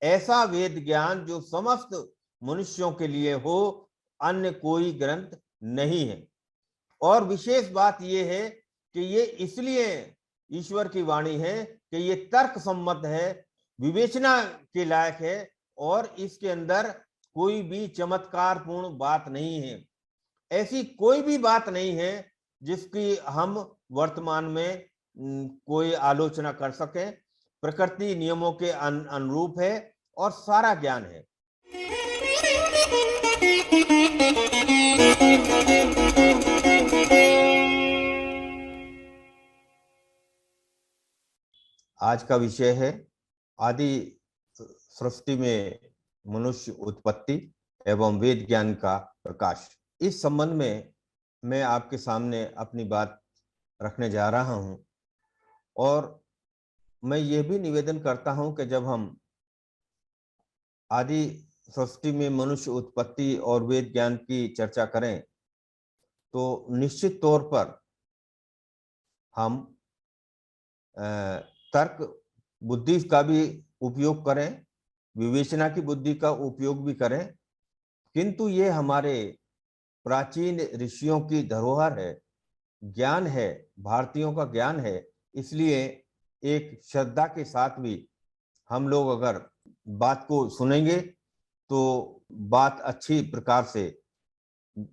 ऐसा वेद ज्ञान जो समस्त मनुष्यों के लिए हो, अन्य कोई ग्रंथ नहीं है। और विशेष बात यह है कि ये इसलिए ईश्वर की वाणी है कि ये तर्क सम्मत है, विवेचना के लायक है, और इसके अंदर कोई भी चमत्कारपूर्ण बात नहीं है। ऐसी कोई भी बात नहीं है जिसकी हम वर्तमान में कोई आलोचना कर सकें। प्रकृति नियमों के अनुरूप है और सारा ज्ञान है। आज का विषय है आदि सृष्टि में मनुष्य उत्पत्ति एवं वेद ज्ञान का प्रकाश। इस संबंध में मैं आपके सामने अपनी बात रखने जा रहा हूं, और मैं ये भी निवेदन करता हूं कि जब हम आदि सृष्टि में मनुष्य उत्पत्ति और वेद ज्ञान की चर्चा करें तो निश्चित तौर पर हम तर्क बुद्धि का भी उपयोग करें, विवेचना की बुद्धि का उपयोग भी करें, किंतु ये हमारे प्राचीन ऋषियों की धरोहर है, ज्ञान है, भारतीयों का ज्ञान है। इसलिए एक श्रद्धा के साथ भी हम लोग अगर बात को सुनेंगे तो बात अच्छी प्रकार से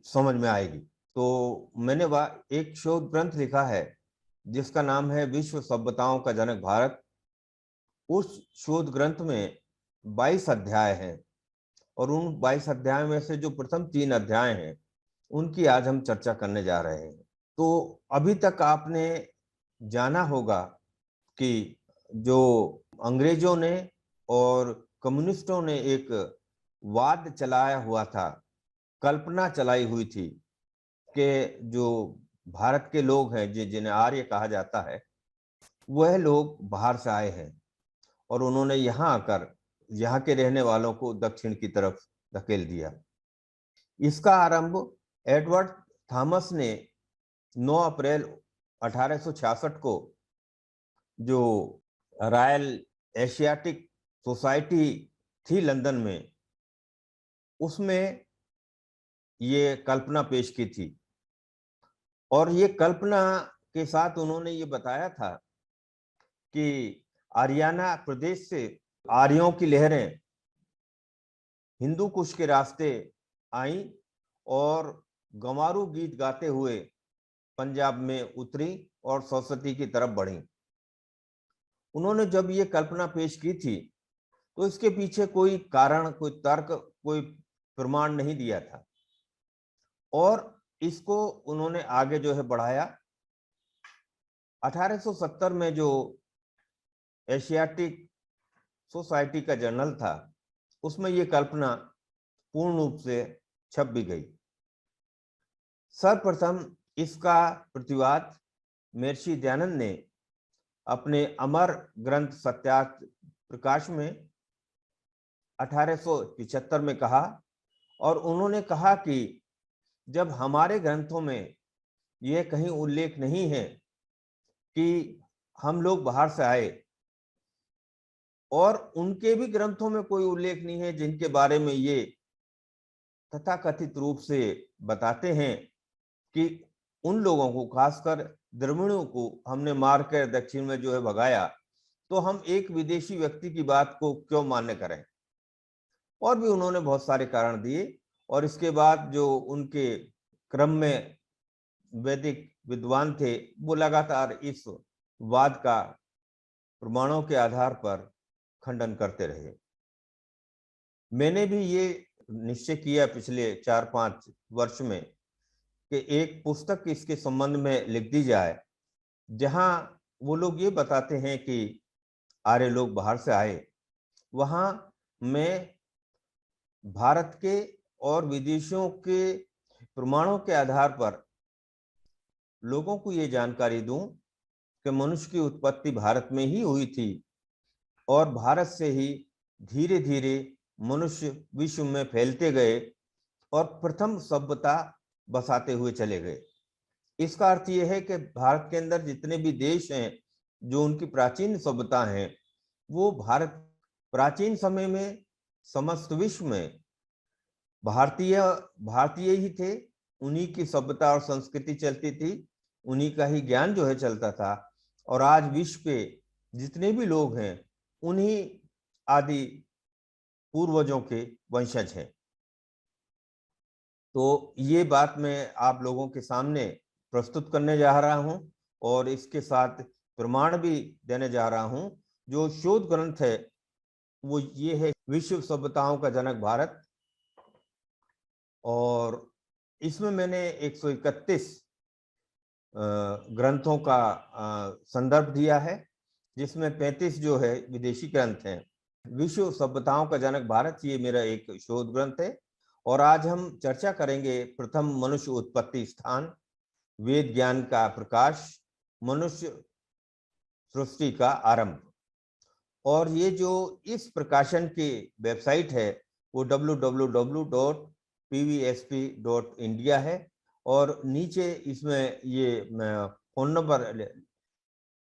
समझ में आएगी। तो मैंने एक शोध ग्रंथ लिखा है जिसका नाम है विश्व सभ्यताओं का जनक भारत। उस शोध ग्रंथ में 22 अध्याय हैं, और उन 22 अध्याय में से जो प्रथम 3 अध्याय हैं उनकी आज हम चर्चा करने जा रहे हैं। तो अभी तक आपने जाना होगा कि जो अंग्रेजों ने और कम्युनिस्टों ने एक वाद चलाया हुआ था, कल्पना चलाई हुई थी कि जो भारत के लोग हैं जिन्हें आर्य कहा जाता है, वह लोग बाहर से आए हैं और उन्होंने यहाँ आकर यहाँ के रहने वालों को दक्षिण की तरफ धकेल दिया। इसका आरंभ एडवर्ड थॉमस ने 9 अप्रैल 1866 को जो रॉयल एशियाटिक सोसाइटी थी लंदन में, उसमें ये कल्पना पेश की थी। और ये कल्पना के साथ उन्होंने ये बताया था कि आर्याना प्रदेश से आर्यों की लहरें हिंदू कुश के रास्ते आईं और गंवारू गीत गाते हुए पंजाब में उतरी और सरस्वती की तरफ बढ़ी। उन्होंने जब ये कल्पना पेश की थी तो इसके पीछे कोई कारण, कोई तर्क, कोई प्रमाण नहीं दिया था, और इसको उन्होंने आगे जो है बढ़ाया। 1870 में जो एशियाटिक सोसाइटी का जर्नल था उसमें ये कल्पना पूर्ण रूप से छप भी गई। सर्वप्रथम इसका प्रतिवाद महर्षि दयानंद ने अपने अमर ग्रंथ सत्यार्थ प्रकाश में 1875 में कहा, और उन्होंने कहा कि जब हमारे ग्रंथों में यह कहीं उल्लेख नहीं है कि हम लोग बाहर से आए, और उनके भी ग्रंथों में कोई उल्लेख नहीं है जिनके बारे में ये तथाकथित रूप से बताते हैं कि उन लोगों को, खासकर द्रविड़ों को हमने मारकर दक्षिण में जो है भगाया, तो हम एक विदेशी व्यक्ति की बात को क्यों मान्य करें। और भी उन्होंने बहुत सारे कारण दिए, और इसके बाद जो उनके क्रम में वैदिक विद्वान थे वो लगातार इस वाद का प्रमाणों के आधार पर खंडन करते रहे। मैंने भी ये निश्चय किया पिछले 4-5 वर्ष में कि एक पुस्तक इसके संबंध में लिख दी जाए जहां वो लोग ये बताते हैं कि आर्य लोग बाहर से आए, वहां मैं भारत के और विदेशियों के प्रमाणों के आधार पर लोगों को ये जानकारी दूं कि मनुष्य की उत्पत्ति भारत में ही हुई थी, और भारत से ही धीरे धीरे मनुष्य विश्व में फैलते गए और प्रथम सभ्यता बसाते हुए चले गए। इसका अर्थ यह है कि भारत के अंदर जितने भी देश हैं जो उनकी प्राचीन सभ्यता हैं वो भारत प्राचीन समय में समस्त विश्व में भारतीय भारतीय ही थे, उन्हीं की सभ्यता और संस्कृति चलती थी, उन्हीं का ही ज्ञान जो है चलता था। और आज विश्व के जितने भी लोग हैं उन्हीं आदि पूर्वजों के वंशज हैं। तो ये बात मैं आप लोगों के सामने प्रस्तुत करने जा रहा हूं और इसके साथ प्रमाण भी देने जा रहा हूं। जो शोध ग्रंथ है वो ये है, विश्व सभ्यताओं का जनक भारत, और इसमें मैंने 131 ग्रंथों का संदर्भ दिया है, जिसमें 35 जो है विदेशी ग्रंथ हैं। विश्व सभ्यताओं का जनक भारत ये मेरा एक शोध ग्रंथ है। और आज हम चर्चा करेंगे प्रथम मनुष्य उत्पत्ति स्थान, वेद ज्ञान का प्रकाश, मनुष्य सृष्टि का आरंभ। और ये जो इस प्रकाशन की वेबसाइट है वो www.pvsp.india है, और नीचे इसमें ये फोन नंबर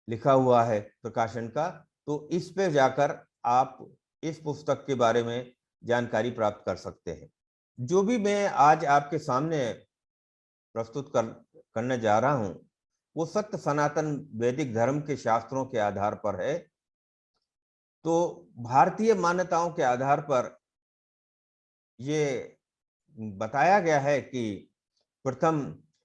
लिखा हुआ है प्रकाशन का। तो इस पे जाकर आप इस पुस्तक के बारे में जानकारी प्राप्त कर सकते हैं। जो भी मैं आज आपके सामने प्रस्तुत करने जा रहा हूं वो सत्य सनातन वैदिक धर्म के शास्त्रों के आधार पर है। तो भारतीय मान्यताओं के आधार पर ये बताया गया है कि प्रथम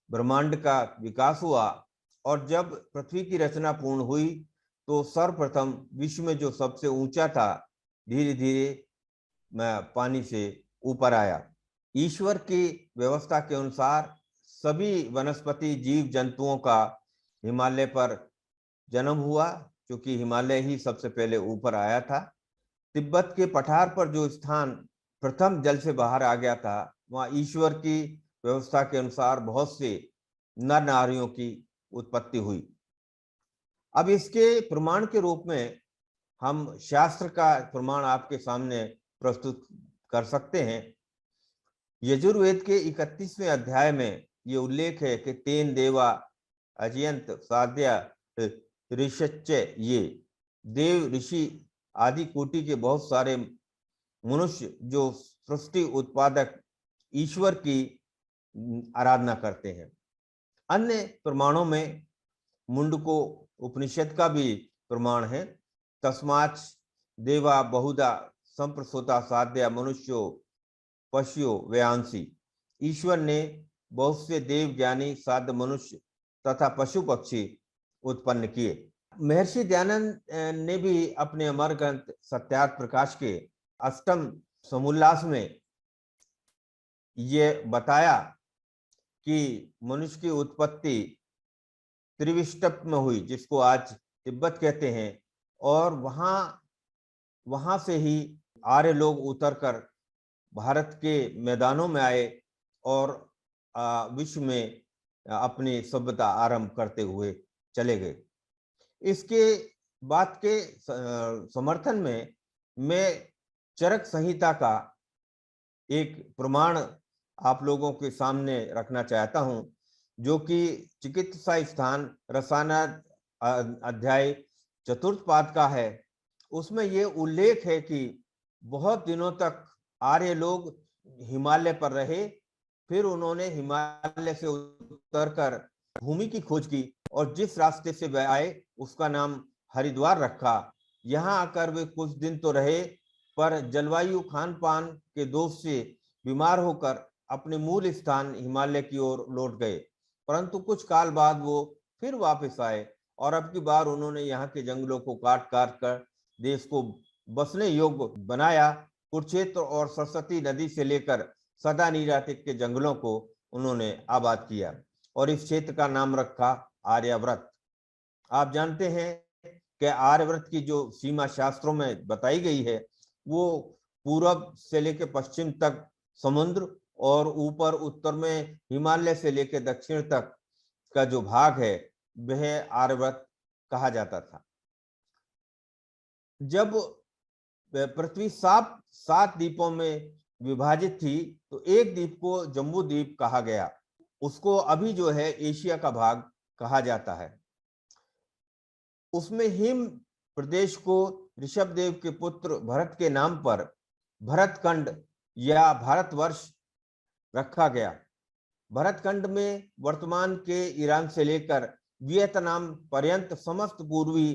ब्रह्मांड का विकास हुआ, और जब पृथ्वी की रचना पूर्ण हुई तो सर्वप्रथम विश्व में जो सबसे ऊंचा था धीरे धीरे पानी से ऊपर आया। ईश्वर की व्यवस्था के अनुसार सभी वनस्पति जीव जंतुओं का हिमालय पर जन्म हुआ, क्योंकि हिमालय ही सबसे पहले ऊपर आया था। तिब्बत के पठार पर जो स्थान प्रथम जल से बाहर आ गया था, वहां ईश्वर की व्यवस्था के अनुसार बहुत से नर नारियों की उत्पत्ति हुई। अब इसके प्रमाण के रूप में हम शास्त्र का प्रमाण आपके सामने प्रस्तुत कर सकते हैं। यजुर्वेद के 31वें अध्याय में ये उल्लेख है कि तेन देवा अजयंत साध्या ऋषच्च, ये देव ऋषि आदि कोटि के बहुत सारे मनुष्य जो सृष्टि उत्पादक ईश्वर की आराधना करते हैं। अन्य प्रमाणों में मुंडको उपनिषद का भी प्रमाण है, तस्माच देवा बहुधा संप्रसुता साध्या मनुष्यो पशुओं व्यांसी। ईश्वर ने बहुत से देव ज्ञानी साध्य मनुष्य तथा पशु पक्षी उत्पन्न किए। महर्षि दयानंद ने भी अपने अमर ग्रंथ सत्यार्थ प्रकाश के अष्टम समोल्लास में ये बताया कि मनुष्य की उत्पत्ति त्रिविष्टप में हुई, जिसको आज तिब्बत कहते हैं, और वहां से ही आर्य लोग उतरकर भारत के मैदानों में आए और विश्व में अपनी सभ्यता आरंभ करते हुए चले गए। इसके बात के समर्थन में मैं चरक संहिता का एक प्रमाण आप लोगों के सामने रखना चाहता हूं, जो कि चिकित्सा स्थान रसायन अध्याय चतुर्थ पाद का है। उसमें ये उल्लेख है कि बहुत दिनों तक आर्य लोग हिमालय पर रहे, फिर उन्होंने हिमालय से उतरकर भूमि की खोज की और जिस रास्ते से वे आए उसका नाम हरिद्वार रखा। यहाँ आकर वे कुछ दिन तो रहे, पर जलवायु खान पान के दोष से बीमार होकर अपने मूल स्थान हिमालय की ओर लौट गए। परंतु कुछ काल बाद वो फिर वापस आए और अब की बार उन्होंने यहाँ के जंगलों को काट काट कर देश को बसने योग्य बनाया। कुरुक्षेत्र और सरस्वती नदी से लेकर सदा नीरातिक के जंगलों को उन्होंने आबाद किया और इस क्षेत्र का नाम रखा आर्याव्रत। आप जानते हैं कि आर्याव्रत की जो सीमा शास्त्रों में बताई गई है वो पूरब से लेकर पश्चिम तक समुद्र और ऊपर उत्तर में हिमालय से लेकर दक्षिण तक का जो भाग है वह आर्याव्रत कहा जाता था। जब पृथ्वी सात द्वीपों में विभाजित थी तो एक द्वीप को जम्बू द्वीप कहा गया, उसको अभी जो है एशिया का भाग कहा जाता है। उसमें हिम प्रदेश को ऋषभदेव के पुत्र भरत के नाम पर भरतखंड या भारतवर्ष रखा गया। भरतखंड में वर्तमान के ईरान से लेकर वियतनाम पर्यंत समस्त पूर्वी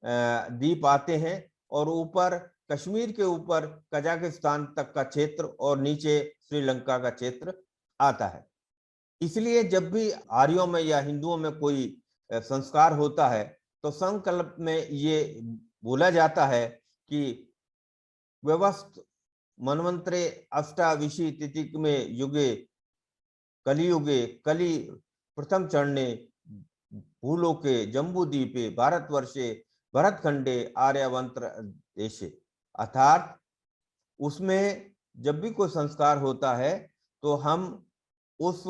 द्वीप आते हैं और ऊपर कश्मीर के ऊपर कजाकिस्तान तक का क्षेत्र और नीचे श्रीलंका का क्षेत्र आता है। इसलिए जब भी आर्यों में या हिंदुओं में कोई संस्कार होता है तो संकल्प में ये बोला जाता है कि व्यवस्थ मनवंतरे अष्टाविशी तिथि में युगे कलियुगे कलि प्रथम चरणे भूलोके जम्बूद्वीपे भारतवर्षे भरतखंडे आर्यवंत देशे। अर्थात उसमें जब भी कोई संस्कार होता है तो हम उस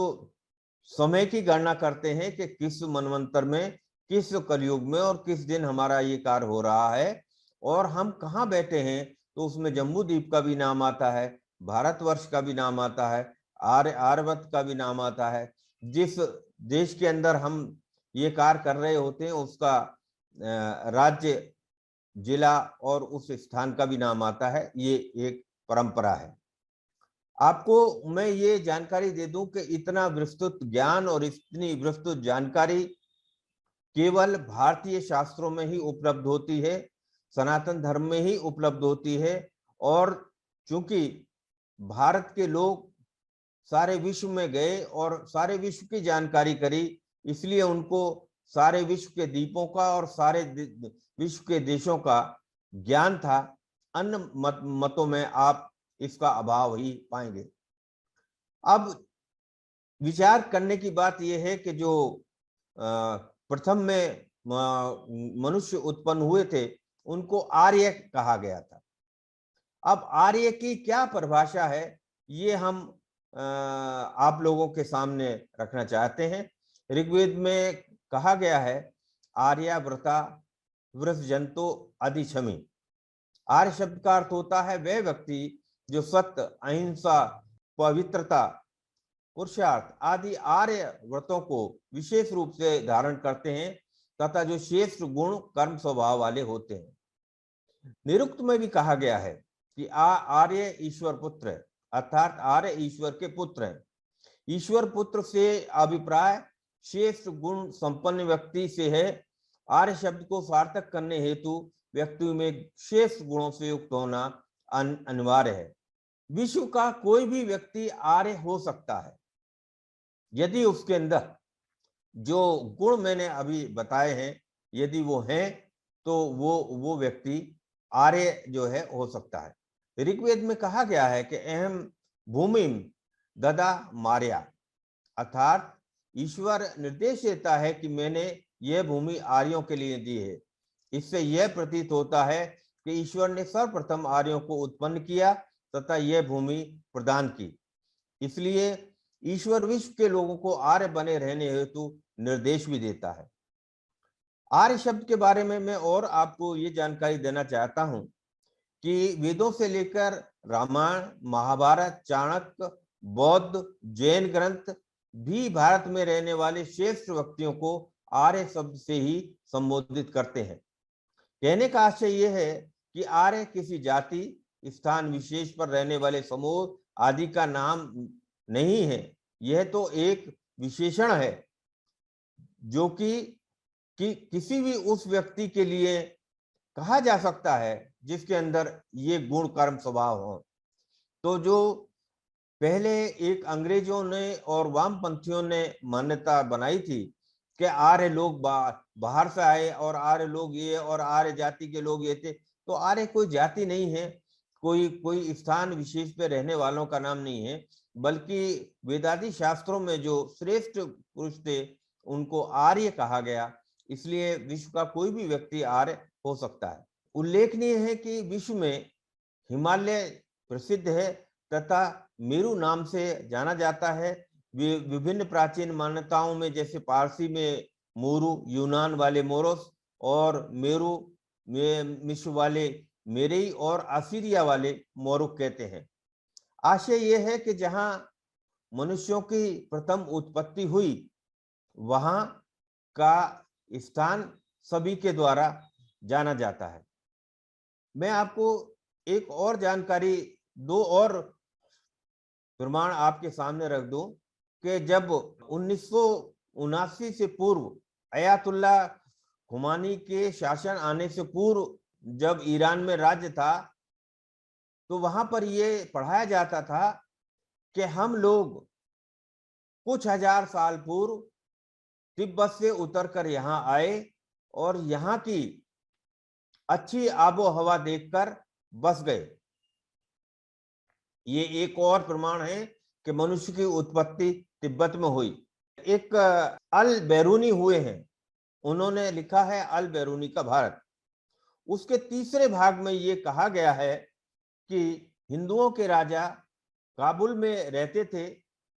समय की गणना करते हैं कि किस मनवंतर में, किस कलयुग में और किस दिन हमारा ये कार्य हो रहा है और हम कहाँ बैठे हैं। तो उसमें जम्बूद्वीप का भी नाम आता है, भारतवर्ष का भी नाम आता है, आर्यवत का भी नाम आता है। जिस देश के अंदर हम ये कार्य कर रहे होते हैं उसका राज्य, जिला और उस स्थान का भी नाम आता है। ये एक परंपरा है। आपको मैं ये जानकारी दे दूं कि इतना विस्तृत ज्ञान और इतनी विस्तृत जानकारी केवल भारतीय शास्त्रों में ही उपलब्ध होती है, सनातन धर्म में ही उपलब्ध होती है। और चूंकि भारत के लोग सारे विश्व में गए और सारे विश्व की जानकारी करी, इसलिए उनको सारे विश्व के द्वीपों का और सारे विश्व के देशों का ज्ञान था। अन्य मतों में आप इसका अभाव ही पाएंगे। अब विचार करने की बात यह है कि जो प्रथम में मनुष्य उत्पन्न हुए थे उनको आर्य कहा गया था। अब आर्य की क्या परिभाषा है ये हम आप लोगों के सामने रखना चाहते हैं। ऋग्वेद में कहा गया है आर्याव्रता वृषजंतो अधिक्षमी। आर्य शब्द का अर्थ होता है वह व्यक्ति जो सत्य, अहिंसा, पवित्रता, पुरुषार्थ आदि आर्य व्रतों को विशेष रूप से धारण करते हैं तथा जो श्रेष्ठ गुण कर्म स्वभाव वाले होते हैं। निरुक्त में भी कहा गया है कि आर्य ईश्वर पुत्र है, अर्थात आर्य ईश्वर के पुत्र हैं। ईश्वर पुत्र से अभिप्राय श्रेष्ठ गुण संपन्न व्यक्ति से है। आर्य शब्द को सार्थक करने हेतु व्यक्ति में श्रेष्ठ गुणों से युक्त होना अनिवार्य है। विश्व का कोई भी व्यक्ति आर्य हो सकता है यदि उसके अंदर जो गुण मैंने अभी बताए हैं यदि वो हैं तो वो व्यक्ति आर्य जो है हो सकता है। ऋग्वेद में कहा गया है कि अहम भूमिम ददा मार्या, अर्थात ईश्वर निर्देश देता है कि मैंने यह भूमि आर्यों के लिए दी है। इससे यह प्रतीत होता है कि ईश्वर ने सर्वप्रथम आर्यों को उत्पन्न किया तथा यह भूमि प्रदान की। इसलिए ईश्वर विश्व के लोगों को आर्य बने रहने हेतु निर्देश भी देता है। आर्य शब्द के बारे में मैं और आपको ये जानकारी देना चाहता हूं कि वेदों से लेकर रामायण, महाभारत, चाणक्य, बौद्ध, जैन ग्रंथ भी भारत में रहने वाले श्रेष्ठ व्यक्तियों को आर्य शब्द से ही संबोधित करते हैं। कहने का आशय यह है कि आर्य किसी जाति, स्थान विशेष पर रहने वाले समूह आदि का नाम नहीं है। यह तो एक विशेषण है जो कि किसी भी उस व्यक्ति के लिए कहा जा सकता है जिसके अंदर ये गुण कर्म स्वभाव हो। तो जो पहले एक अंग्रेजों ने और वामपंथियों ने मान्यता बनाई थी कि आर्य लोग बाहर से आए और आर्य लोग ये और आर्य जाति के लोग ये थे, तो आर्य कोई जाति नहीं है, कोई स्थान विशेष पे रहने वालों का नाम नहीं है, बल्कि वेदादि शास्त्रों में जो श्रेष्ठ पुरुष थे उनको आर्य कहा गया। इसलिए विश्व का कोई भी व्यक्ति आर्य हो सकता है। उल्लेखनीय है कि विश्व में हिमालय प्रसिद्ध है तथा मेरू नाम से जाना जाता है। विभिन्न प्राचीन मान्यताओं में जैसे पारसी में मोरू, यूनान वाले मोरोस और मेरू में मिस्र वाले मेरेई और असीरिया वाले मोरुक कहते हैं। आशय यह है कि जहां मनुष्यों की प्रथम उत्पत्ति हुई वहां का स्थान सभी के द्वारा जाना जाता है। मैं आपको एक और जानकारी, दो और प्रमाण आपके सामने रख दूं कि जब 1979 से पूर्व अयातुल्ला खुमानी के शासन आने से पूर्व जब ईरान में राज्य था, तो वहां पर ये पढ़ाया जाता था कि हम लोग कुछ हजार साल पूर्व तिब्बत से उतरकर यहाँ आए और यहाँ की अच्छी आबो हवा देखकर बस गए। ये एक और प्रमाण है कि मनुष्य की उत्पत्ति तिब्बत में हुई। एक अल बैरूनी हुए हैं, उन्होंने लिखा है अल बैरूनी का भारत। उसके तीसरे भाग में ये कहा गया है कि हिंदुओं के राजा काबुल में रहते थे,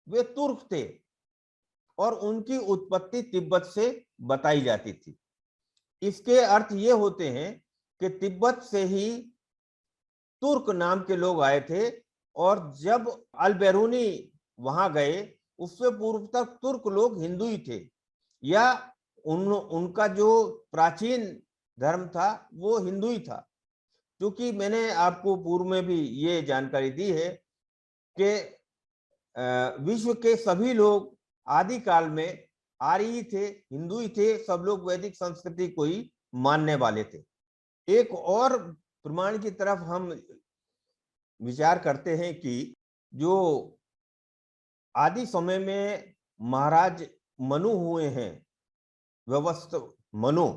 वे तुर्क थे और उनकी उत्पत्ति तिब्बत से बताई जाती थी। इसके अर्थ ये होते हैं कि तिब्बत से ही तुर्क नाम के लोग आए थे, और जब अल बैरूनी वहां गए उससे पूर्व तक तुर्क लोग हिंदू ही थे, या उनका जो प्राचीन धर्म था वो हिंदू ही था। क्योंकि मैंने आपको पूर्व में भी ये जानकारी दी है कि विश्व के सभी लोग आदिकाल में आर्य थे, हिंदू ही थे, सब लोग वैदिक संस्कृति को ही मानने वाले थे। एक और प्रमाण की तरफ हम विचार करते हैं कि जो आदि समय में महाराज मनु हुए हैं, व्यवस्थ मनु,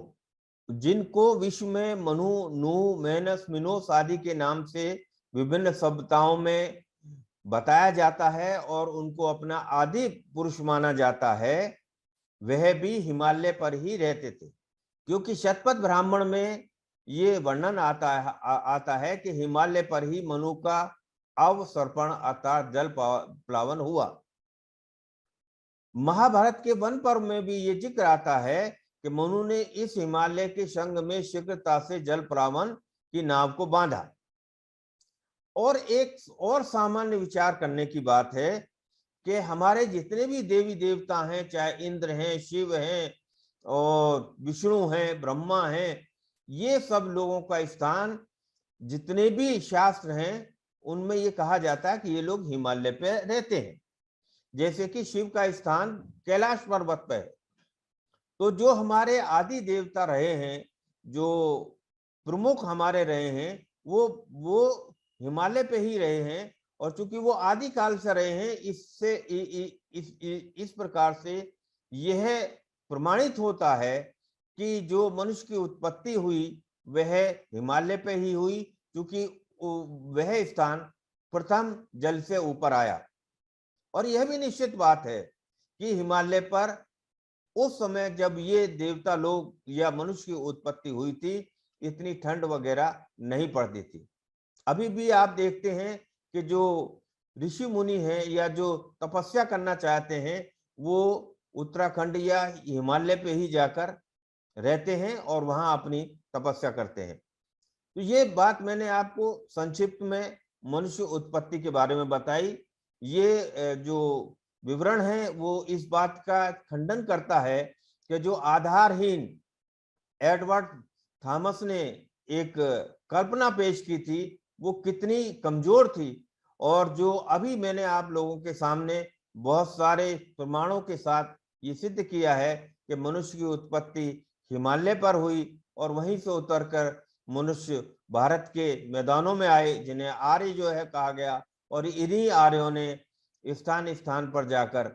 जिनको विश्व में मनु, नूह, मेनस, मिनोस आदि के नाम से विभिन्न सभ्यताओं में बताया जाता है और उनको अपना आदि पुरुष माना जाता है, वह भी हिमालय पर ही रहते थे। क्योंकि शतपथ ब्राह्मण में ये वर्णन आता है कि हिमालय पर ही मनु का अवसर्पण अर्थात जल प्लावन हुआ। महाभारत के वन पर्व में भी ये जिक्र आता है कि मनु ने इस हिमालय के संग में शीघ्रता से जल प्लावन की नाव को बांधा। और एक और सामान्य विचार करने की बात है कि हमारे जितने भी देवी देवता हैं, चाहे इंद्र हैं, शिव हैं और विष्णु हैं, ब्रह्मा हैं, ये सब लोगों का स्थान जितने भी शास्त्र हैं उनमें ये कहा जाता है कि ये लोग हिमालय पे रहते हैं। जैसे कि शिव का स्थान कैलाश पर्वत पे है। तो जो हमारे आदि देवता रहे हैं, जो प्रमुख हमारे रहे हैं, वो हिमालय पे ही रहे हैं। और चूंकि वो आदि काल से रहे हैं, इससे इस प्रकार से यह प्रमाणित होता है कि जो मनुष्य की उत्पत्ति हुई वह हिमालय पे ही हुई, क्योंकि वह स्थान प्रथम जल से ऊपर आया। और यह भी निश्चित बात है कि हिमालय पर उस समय जब ये देवता लोग या मनुष्य की उत्पत्ति हुई थी, इतनी ठंड वगैरह नहीं पड़ती थी। अभी भी आप देखते हैं कि जो ऋषि मुनि हैं या जो तपस्या करना चाहते हैं, वो उत्तराखंड या हिमालय पे ही जाकर रहते हैं और वहां अपनी तपस्या करते हैं। तो ये बात मैंने आपको संक्षिप्त में मनुष्य उत्पत्ति के बारे में बताई। ये जो विवरण है वो इस बात का खंडन करता है कि जो आधारहीन एडवर्ड थॉमस ने एक कल्पना पेश की थी वो कितनी कमजोर थी, और जो अभी मैंने आप लोगों के सामने बहुत सारे प्रमाणों के साथ ये सिद्ध किया है कि मनुष्य की उत्पत्ति हिमालय पर हुई और वहीं से उतरकर मनुष्य भारत के मैदानों में आए, जिन्हें आर्य जो है कहा गया, और इन्हीं आर्यों ने स्थान स्थान पर जाकर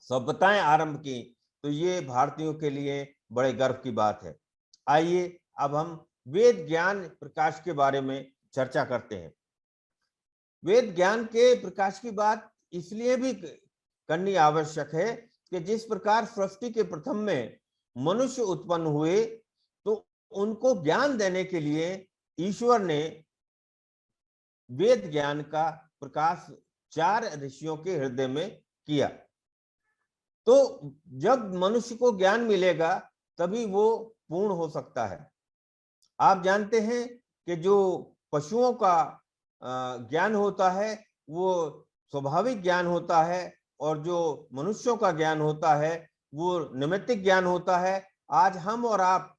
सभ्यताएं आरंभ की। तो ये भारतीयों के लिए बड़े गर्व की बात है। आइए अब हम वेद ज्ञान प्रकाश के बारे में चर्चा करते हैं। वेद ज्ञान के प्रकाश की बात इसलिए भी करनी आवश्यक है कि जिस प्रकार सृष्टि के प्रथम में मनुष्य उत्पन्न हुए, तो उनको ज्ञान देने के लिए ईश्वर ने वेद ज्ञान का प्रकाश 4 ऋषियों के हृदय में किया। तो जब मनुष्य को ज्ञान मिलेगा तभी वो पूर्ण हो सकता है। आप जानते हैं कि जो पशुओं का ज्ञान होता है वो स्वाभाविक ज्ञान होता है, और जो मनुष्यों का ज्ञान होता है वो नैमित्तिक ज्ञान होता है। आज हम और आप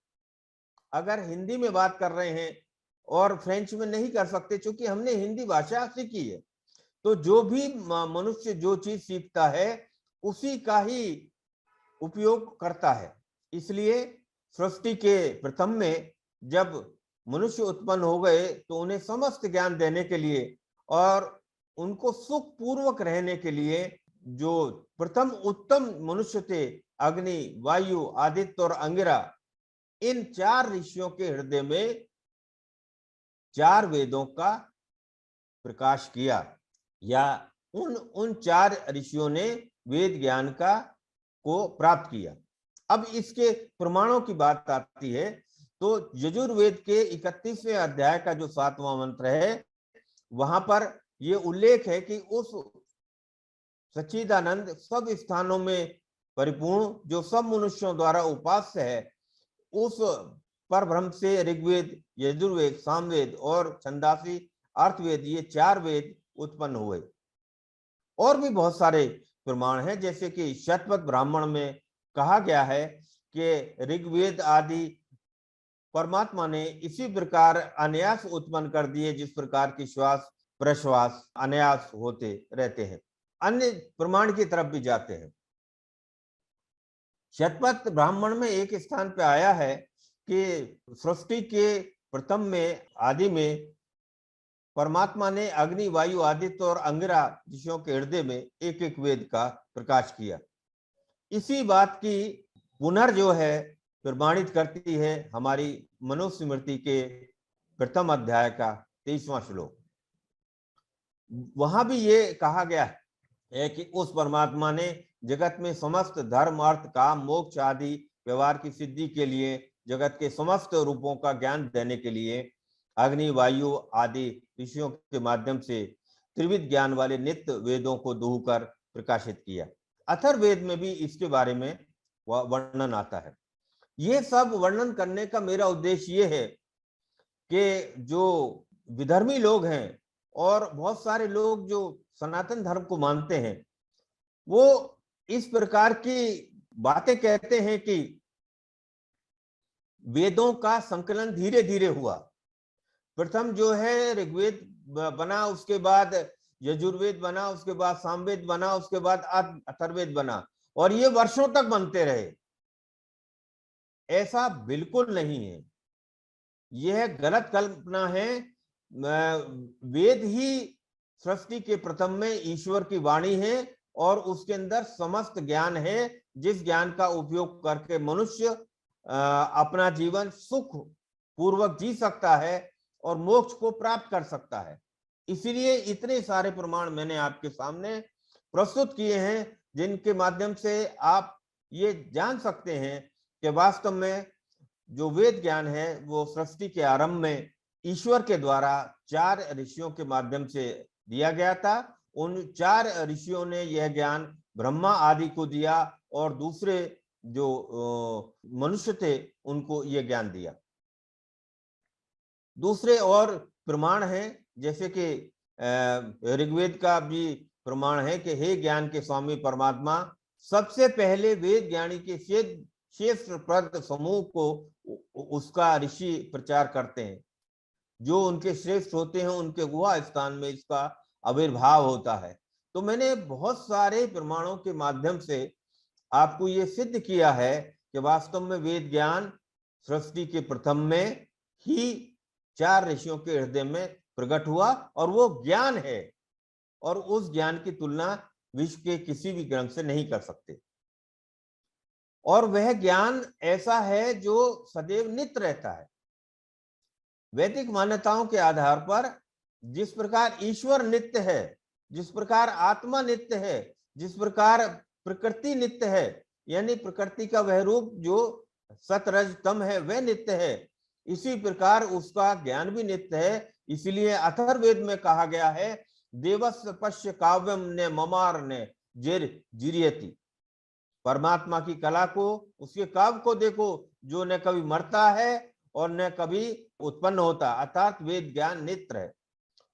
अगर हिंदी में बात कर रहे हैं और फ्रेंच में नहीं कर सकते, क्योंकि हमने हिंदी भाषा सीखी है। तो जो भी मनुष्य जो चीज सीखता है उसी का ही उपयोग करता है। इसलिए सृष्टि के प्रथम में जब मनुष्य उत्पन्न हो गए तो उन्हें समस्त ज्ञान देने के लिए और उनको सुख पूर्वक रहने के लिए जो प्रथम उत्तम मनुष्य थे, अग्नि, वायु, आदित्य और अंगिरा, इन 4 ऋषियों के हृदय में 4 वेदों का प्रकाश किया, या उन 4 ऋषियों ने वेद ज्ञान को प्राप्त किया। अब इसके प्रमाणों की बात आती है तो यजुर्वेद के 31वें अध्याय का जो 7वां मंत्र है, वहां पर यह उल्लेख है कि उस सच्चिदानंद सब स्थानों में परिपूर्ण, जो सब मनुष्यों द्वारा उपास्य है, उस पर ब्रह्म से ऋग्वेद, यजुर्वेद, सामवेद और छंदासी अर्थवेद, ये 4 वेद उत्पन्न हुए। और भी बहुत सारे प्रमाण हैं, जैसे कि शतपथ ब्राह्मण में कहा गया है कि ऋग्वेद आदि परमात्मा ने इसी प्रकार अनायास उत्पन्न कर दिए जिस प्रकार की श्वास प्रश्वास अनायास होते रहते हैं। अन्य प्रमाण की तरफ भी जाते हैं। शतपथ ब्राह्मण में एक स्थान पे आया है कि सृष्टि के प्रथम में, आदि में, परमात्मा ने अग्नि, वायु, आदित्य और अंगिरा ऋषियों के हृदय में एक एक वेद का प्रकाश किया। इसी बात की पुनर् जो है प्रमाणित करती है हमारी मनुस्मृति के प्रथम अध्याय का 23वां श्लोक। वहां भी ये कहा गया है कि उस परमात्मा ने जगत में समस्त धर्म, अर्थ, काम, मोक्ष आदि व्यवहार की सिद्धि के लिए जगत के समस्त रूपों का ज्ञान देने के लिए अग्नि, वायु आदि ऋषियों के माध्यम से त्रिविध ज्ञान वाले नित्य वेदों को दूहकर प्रकाशित किया। अथर्ववेद में भी इसके बारे में वर्णन आता है। ये सब वर्णन करने का मेरा उद्देश्य ये है कि जो विधर्मी लोग हैं और बहुत सारे लोग जो सनातन धर्म को मानते हैं, वो इस प्रकार की बातें कहते हैं कि वेदों का संकलन धीरे धीरे हुआ। प्रथम जो है ऋग्वेद बना, उसके बाद यजुर्वेद बना, उसके बाद सामवेद बना, उसके बाद अथर्ववेद बना, और ये वर्षों तक बनते रहे। ऐसा बिल्कुल नहीं है, यह गलत कल्पना है। वेद ही सृष्टि के प्रथम में ईश्वर की वाणी है और उसके अंदर समस्त ज्ञान है, जिस ज्ञान का उपयोग करके मनुष्य अपना जीवन सुख पूर्वक जी सकता है और मोक्ष को प्राप्त कर सकता है। इसीलिए इतने सारे प्रमाण मैंने आपके सामने प्रस्तुत किए हैं, जिनके माध्यम से आप ये जान सकते हैं कि वास्तव में जो वेद ज्ञान है वो सृष्टि के आरंभ में ईश्वर के द्वारा 4 ऋषियों के माध्यम से दिया गया था। उन 4 ऋषियों ने यह ज्ञान ब्रह्मा आदि को दिया और दूसरे जो मनुष्य थे उनको यह ज्ञान दिया। दूसरे और प्रमाण हैं, जैसे कि ऋग्वेद का भी प्रमाण है कि हे ज्ञान के स्वामी परमात्मा, सबसे पहले वेद ज्ञानी के श्रेष्ठ प्रद समूह को उसका ऋषि प्रचार करते हैं। जो उनके श्रेष्ठ होते हैं उनके गुहा स्थान में इसका आविर्भाव होता है। तो मैंने बहुत सारे प्रमाणों के माध्यम से आपको ये सिद्ध किया है कि वास्तव में वेद ज्ञान सृष्टि के प्रथम में ही 4 ऋषियों के हृदय में प्रकट हुआ, और वो ज्ञान है, और उस ज्ञान की तुलना विश्व के किसी भी ग्रंथ से नहीं कर सकते। और वह ज्ञान ऐसा है जो सदैव नित्य रहता है। वैदिक मान्यताओं के आधार पर जिस प्रकार ईश्वर नित्य है, जिस प्रकार आत्मा नित्य है, जिस प्रकार प्रकृति नित्य है, यानी प्रकृति का वह रूप जो सतरज तम है वह नित्य है, इसी प्रकार उसका ज्ञान भी नित्य है। इसलिए अथर्ववेद में कहा गया है, देवस्य पश्य काव्यम ने ममार ने जिरियति। परमात्मा की कला को, उसके काव्य को देखो, जो न कभी मरता है और न कभी उत्पन्न होता, अर्थात वेद ज्ञान नित्य है।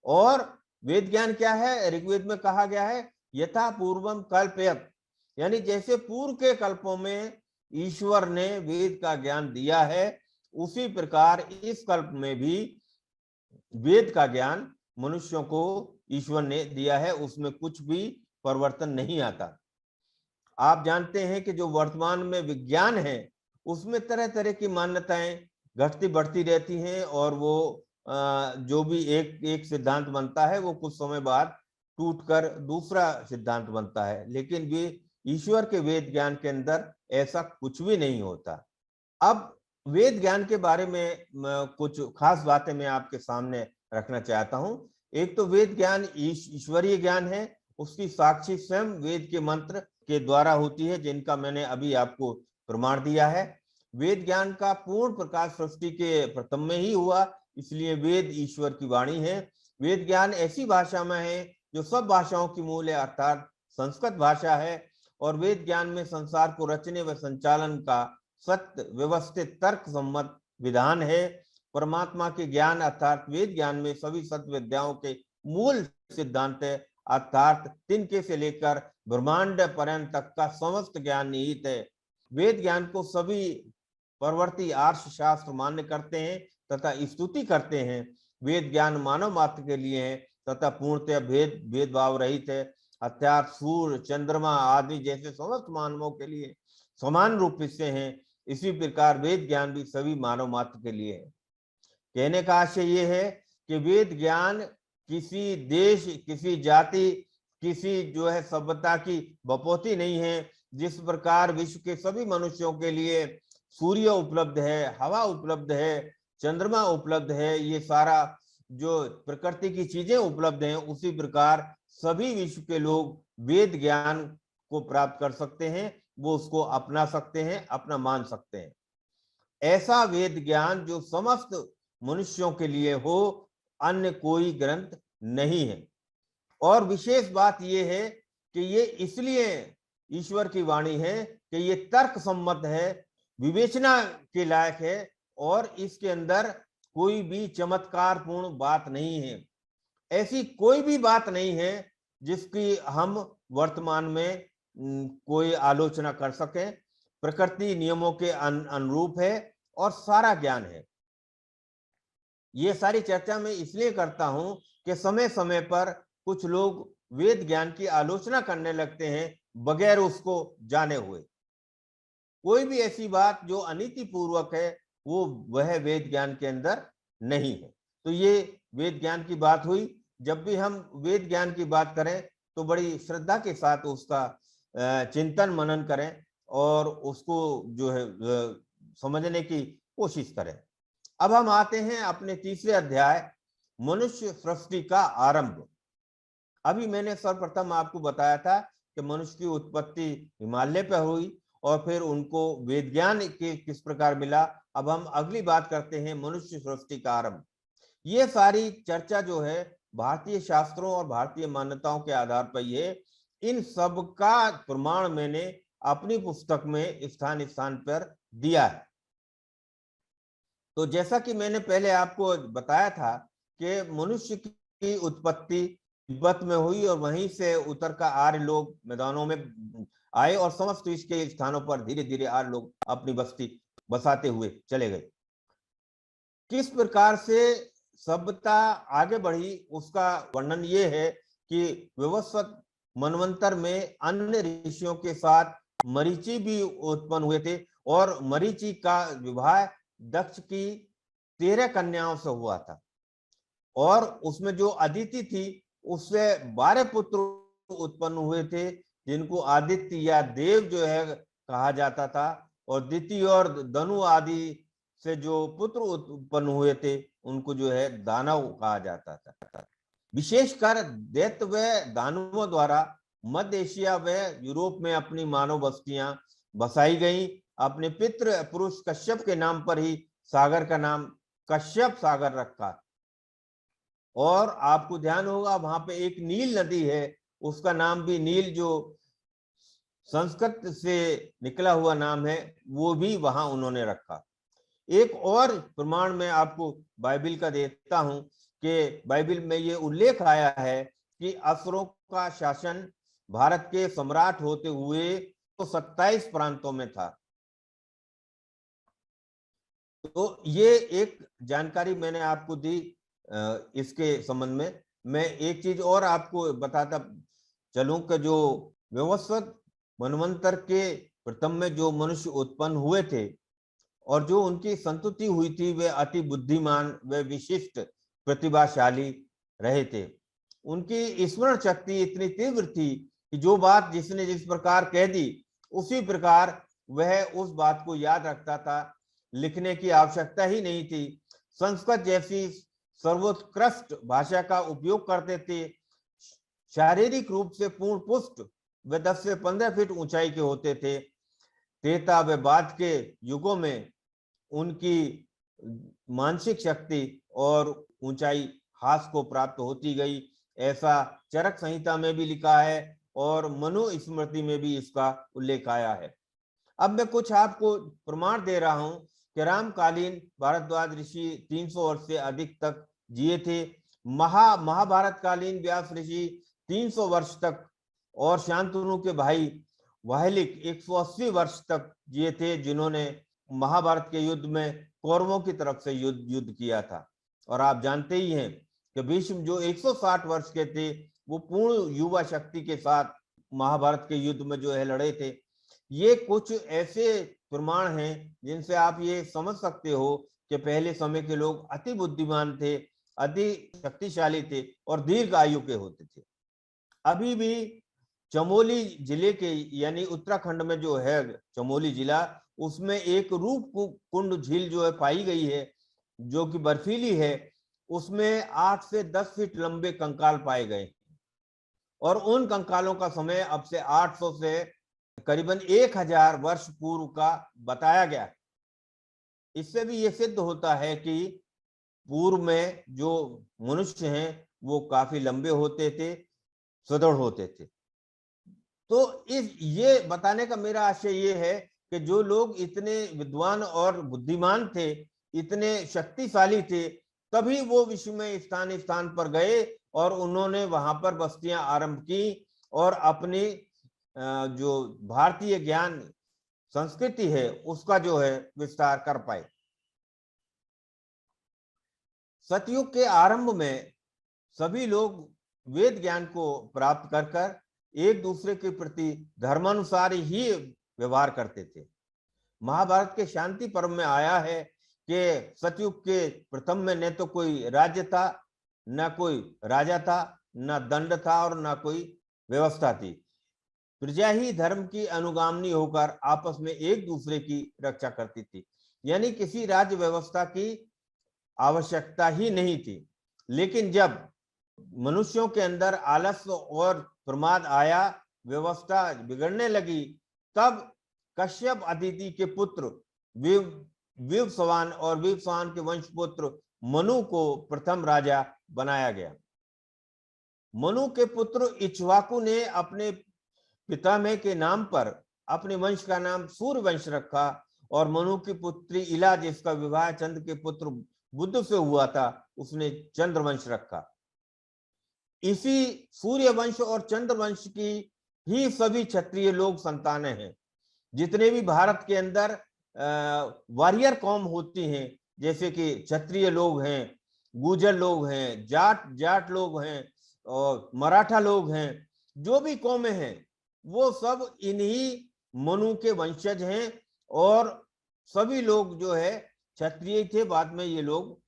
और वेद ज्ञान क्या है? ऋग्वेद में कहा गया है यथा पूर्वम कल्पयत, यानी जैसे पूर्व के कल्पों में ईश्वर ने वेद का ज्ञान दिया है, उसी प्रकार इस कल्प में भी वेद का ज्ञान मनुष्यों को ईश्वर ने दिया है, उसमें कुछ भी परिवर्तन नहीं आता। आप जानते हैं कि जो वर्तमान में विज्ञान है उसमें तरह तरह की मान्यताएं घटती बढ़ती रहती हैं, और वो जो भी एक एक सिद्धांत बनता है वो कुछ समय बाद टूटकर दूसरा सिद्धांत बनता है, लेकिन वे ईश्वर के वेद ज्ञान के अंदर ऐसा कुछ भी नहीं होता। अब वेद ज्ञान के बारे में कुछ खास बातें मैं आपके सामने रखना चाहता हूं। एक तो वेद ज्ञान ईश्वरीय ज्ञान है, उसकी साक्षी स्वयं वेद के मंत्र के द्वारा होती है, जिनका मैंने अभी आपको प्रमाण दिया है। वेद ज्ञान का पूर्ण प्रकाश सृष्टि के प्रथम में ही हुआ, इसलिए वेद ईश्वर की वाणी है। वेद ज्ञान ऐसी भाषा में है जो सब भाषाओं की मूल है, अर्थात संस्कृत भाषा है, और वेद ज्ञान में संसार को रचने व संचालन का सत्य व्यवस्थित तर्क सम्मत विधान है। परमात्मा के ज्ञान अर्थात वेद ज्ञान में सभी सत्य विद्याओं के मूल सिद्धांत है, अर्थात तिनके से लेकर ब्रह्मांड पर्यंत तक का समस्त ज्ञान निहित है। वेद ज्ञान को सभी परवर्ती आर्ष शास्त्र मान्य करते हैं तथा स्तुति करते हैं। वेद ज्ञान मानव मात्र के लिए है तथा पूर्णतः भेदभाव रहित है, अर्थात सूर्य चंद्रमा आदि जैसे समस्त मानवों के लिए समान रूप से हैं। इसी प्रकार वेद ज्ञान भी सभी मानव मात्र के लिए है। कहने का आशय ये है कि वेद ज्ञान किसी देश, किसी जाति, किसी जो है सभ्यता की बपौती नहीं है। जिस प्रकार विश्व के सभी मनुष्यों के लिए सूर्य उपलब्ध है, हवा उपलब्ध है, चंद्रमा उपलब्ध है, ये सारा जो प्रकृति की चीजें उपलब्ध हैं, उसी प्रकार सभी विश्व के लोग वेद ज्ञान को प्राप्त कर सकते हैं, वो उसको अपना सकते हैं, अपना मान सकते हैं। ऐसा वेद ज्ञान जो समस्त मनुष्यों के लिए हो, अन्य कोई ग्रंथ नहीं है। और विशेष बात यह है कि ये इसलिए ईश्वर की वाणी है कि ये तर्क सम्मत है, विवेचना के लायक है, और इसके अंदर कोई भी चमत्कारपूर्ण बात नहीं है। ऐसी कोई भी बात नहीं है जिसकी हम वर्तमान में कोई आलोचना कर सकें। प्रकृति नियमों के अनुरूप है और सारा ज्ञान है। ये सारी चर्चा मैं इसलिए करता हूं कि समय समय पर कुछ लोग वेद ज्ञान की आलोचना करने लगते हैं बगैर उसको जाने हुए। कोई भी ऐसी बात जो अनीति पूर्वक है वो वह वेद ज्ञान के अंदर नहीं है। तो ये वेद ज्ञान की बात हुई। जब भी हम वेद ज्ञान की बात करें तो बड़ी श्रद्धा के साथ उसका चिंतन मनन करें और उसको जो है समझने की कोशिश करें। अब हम आते हैं अपने तीसरे अध्याय, मनुष्य सृष्टि का आरंभ। अभी मैंने सर्वप्रथम आपको बताया था कि मनुष्य की उत्पत्ति हिमालय पर हुई और फिर उनको वेद ज्ञान के किस प्रकार मिला। अब हम अगली बात करते हैं मनुष्य सृष्टि का आरंभ। ये सारी चर्चा जो है भारतीय शास्त्रों और भारतीय मान्यताओं के आधार पर ये, इन सब का प्रमाण मैंने अपनी पुस्तक में स्थान स्थान पर दिया है। तो जैसा कि मैंने पहले आपको बताया था कि मनुष्य की उत्पत्ति तिब्बत में हुई और वहीं से उतर का आर्य लोग मैदानों में आए और समस्त विश्व के स्थानों पर धीरे धीरे आर्य लोग अपनी बस्ती बसाते हुए चले गए। किस प्रकार से सभ्यता आगे बढ़ी उसका वर्णन ये है कि व्यवस्थित मनवंतर में अन्य ऋषियों के साथ मरीचि भी उत्पन्न हुए थे और मरीचि का विवाह दक्ष की 13 कन्याओं से हुआ था और उसमें जो अदिति थी उससे 12 पुत्र उत्पन्न हुए थे जिनको आदित्य या देव जो है कहा जाता था, और दिति और धनु आदि से जो पुत्र उत्पन्न हुए थे उनको जो है दानव कहा जाता था। विशेषकर दैत्य व दानवों द्वारा मध्य एशिया व यूरोप में अपनी मानव बस्तियां बसाई गई। अपने पितृ पुरुष कश्यप के नाम पर ही सागर का नाम कश्यप सागर रखा। और आपको ध्यान होगा वहां पे एक नील नदी है, उसका नाम भी नील, जो संस्कृत से निकला हुआ नाम है, वो भी वहां उन्होंने रखा। एक और प्रमाण मैं आपको बाइबिल का देता हूं कि बाइबिल में ये उल्लेख आया है कि असुरों का शासन भारत के सम्राट होते हुए तो 27 प्रांतों में था। तो ये एक जानकारी मैंने आपको दी इसके संबंध में मैं एक चीज और आपको बताता चलूं कि जो व्यवस्वत मनवंतर के प्रथम में जो मनुष्य उत्पन्न हुए थे और जो उनकी संतुति हुई थी, वे अति बुद्धिमान, वे विशिष्ट प्रतिभाशाली रहे थे। उनकी स्मरण शक्ति इतनी तीव्र थी कि जो बात जिसने जिस प्रकार कह दी उसी प्रकार वह उस बात को याद रखता था, लिखने की आवश्यकता ही नहीं थी। संस्कृत जैसी सर्वोत्कृष्ट भाषा का उपयोग करते थे। शारीरिक रूप से पूर्ण पुष्ट वे 10 से 15 फीट ऊंचाई के होते थे। त्रेता व बाद के युगों में उनकी मानसिक शक्ति और ऊंचाई हास को प्राप्त होती गई, ऐसा चरक संहिता में भी लिखा है और मनु स्मृति में भी इसका उल्लेख आया है। अब मैं कुछ आपको प्रमाण दे रहा हूं कि रामकालीन भारद्वाज ऋषि 300 वर्ष से अधिक तक जिए थे। महाभारत कालीन व्यास ऋषि 300 वर्ष तक और शांतनु के भाई वाहलिक 180 वर्ष तक जिए थे, जिन्होंने महाभारत के युद्ध में कौरवों की तरफ से युद्ध किया था। और आप जानते ही हैं कि भीष्म जो 160 वर्ष के थे, वो पूर्ण युवा शक्ति के साथ महाभारत के युद्ध में जो है लड़े थे। ये कुछ ऐसे प्रमाण हैं जिनसे आप ये समझ सकते हो कि पहले समय के लोग अति बुद्धिमान थे, अति शक्तिशाली थे और दीर्घ आयु के होते थे। अभी भी चमोली जिले के यानी उत्तराखंड में जो है चमोली जिला, उसमें एक रूप कुंड झील जो है पाई गई है, जो कि बर्फीली है। उसमें 8 से 10 फीट लंबे कंकाल पाए गए और उन कंकालों का समय अब से 800 से करीबन 1000 वर्ष पूर्व का बताया गया। इससे भी ये सिद्ध होता है कि पूर्व में जो मनुष्य हैं वो काफी लंबे होते थे, सुदृढ़ होते थे। तो ये बताने का मेरा आशय ये है कि जो लोग इतने विद्वान और बुद्धिमान थे, इतने शक्तिशाली थे, तभी वो विश्व में स्थान स्थान पर गए और उन्होंने वहां पर बस्तियां आरंभ की और अपनी जो भारतीय ज्ञान संस्कृति है उसका जो है विस्तार कर पाए। सतयुग के आरंभ में सभी लोग वेद ज्ञान को प्राप्त कर कर एक दूसरे के प्रति धर्मानुसार ही व्यवहार करते थे। महाभारत के शांति पर्व में आया है कि सतयुग के प्रथम में न तो कोई राज्य था, न कोई राजा था, न दंड था और न कोई व्यवस्था थी। प्रजा ही धर्म की अनुगामी होकर आपस में एक दूसरे की रक्षा करती थी, यानी किसी राज्य व्यवस्था की आवश्यकता ही नहीं थी। लेकिन जब मनुष्यों के अंदर आलस्य और प्रमाद आया, व्यवस्था बिगड़ने लगी, तब कश्यप अदिति के पुत्र विवस्वान और विवस्वान के वंशपुत्र मनु को प्रथम राजा बनाया गया। मनु के पुत्र इक्ष्वाकु ने अपने पितामह के नाम पर अपने वंश का नाम सूर्यवंश रखा और मनु की पुत्री इला, जिसका विवाह चंद्र के पुत्र बुद्ध से हुआ था, उसने चंद्रवंश रखा। इसी सूर्यवंश और चंद्रवंश की ही सभी क्षत्रिय लोग संतानें हैं। जितने भी भारत के अंदर वॉरियर कौम होती हैं, जैसे कि क्षत्रिय लोग हैं, गुर्जर लोग हैं, जाट लोग हैं और मराठा लोग हैं, जो भी कौमें हैं वो सब इन्हीं मनु के वंशज हैं और सभी लोग जो है क्षत्रिय थे। बाद में ये लोग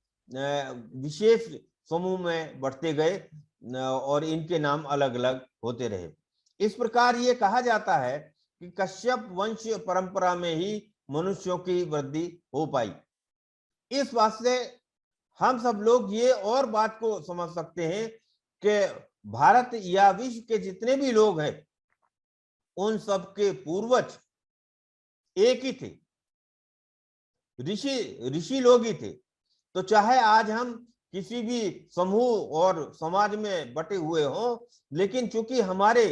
विशेष समूह में बढ़ते गए और इनके नाम अलग अलग होते रहे। इस प्रकार ये कहा जाता है कि कश्यप वंश परंपरा में ही मनुष्यों की वृद्धि हो पाई। इस वास्ते हम सब लोग ये और बात को समझ सकते हैं कि भारत या विश्व के जितने भी लोग हैं उन सब के पूर्वज एक ही थे, ऋषि लोग ही थे। तो चाहे आज हम किसी भी समूह और समाज में बटे हुए हों, लेकिन चूंकि हमारे